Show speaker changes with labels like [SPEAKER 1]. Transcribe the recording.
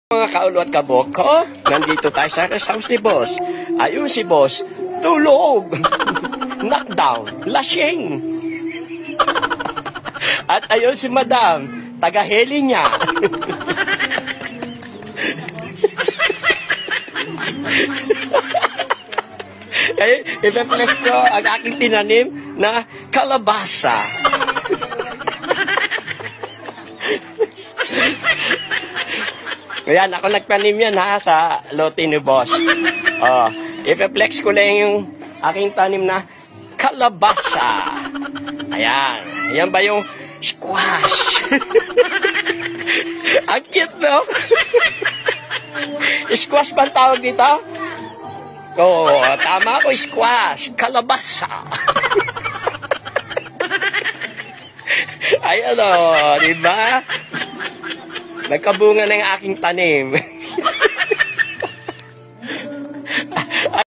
[SPEAKER 1] Mga kaulo at kaboko, nandito tayo sa rest house ni Boss. Ayun si Boss, tulog, knockdown, lasing. At ayun si Madam, taga-heli niya. Eh, ipe-press ko ang aking tinanim na kalabasa. Ayan, ako nagpanim yan ha, sa lote ni Boss. Oh, ipe-flex ko lang yung aking tanim na kalabasa. Ayan, ayan ba yung squash? Ang cute, no? Squash ba ang tawag dito? Oo, tama ako, squash, kalabasa. Ayan o, diba? Nagkabunga ng aking tanim.